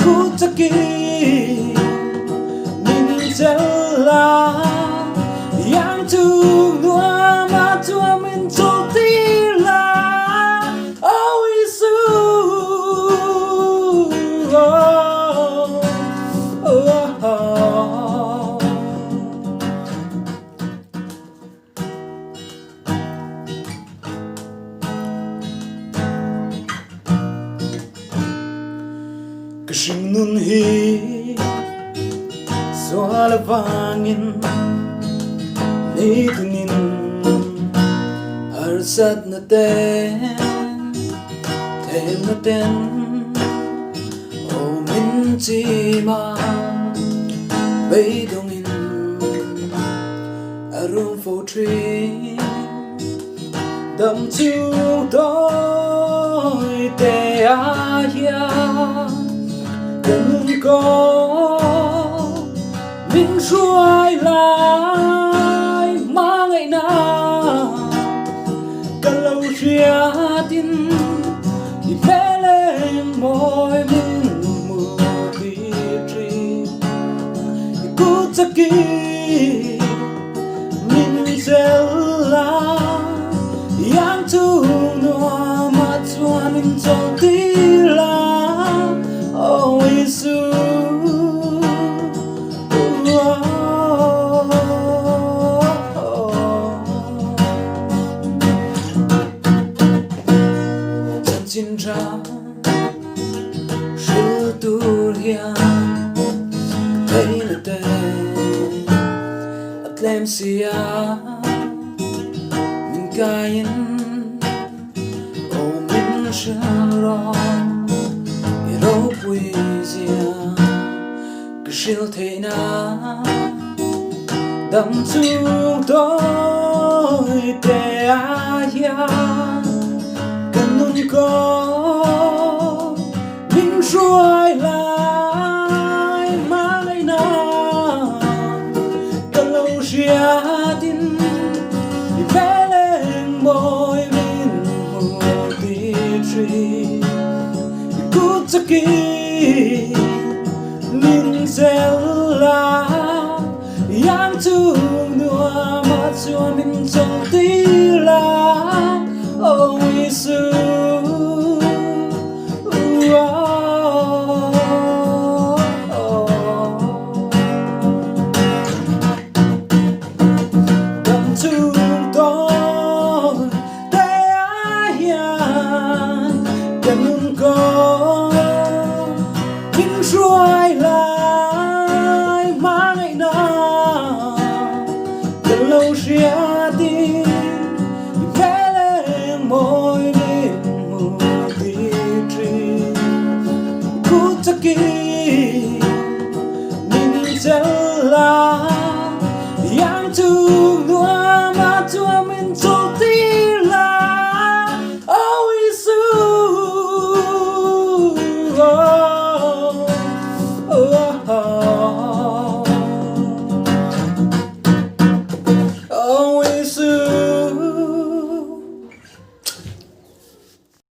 Kutaki Ninjala Yang Tunua Matua Mentotila Oh Isu Kasing nun hi Soal vangin Nitunin Harsat na ten Tem na ten O mintima Bay dongin Arum phô tri Đâm chu đôi tê a ya Đừng có mình xuôi lại mà ngày nào cả lâu chia tin thì vẽ lên môi mình mù đi tri cút ra kỳ mình sẽ là yang tu noa mà chua mình trong tí là Oh, Isu Chân chín ra Sư tu riêng Thấy là tê Ất lem xìa Mình ca yên Ô mình sẽ rõ Rau poesia que shil thế na đam chung tôi te aya cần nun có mình xuôi lại mà ngày nào cần lâu chia tin thì vẽ lên môi mình một tí truy Kutaki Ninjala Yang Tunua Matua Mentotila Oh Isu Đâm chung tôi Tê a yan Đừng có mình xuôi lại mà ngày nào từ lâu chia tin vẽ lên môi mình mù tí tri Kutaki mình sẽ là yang tu noa mà tua mình cho tí là Oh Isu oh.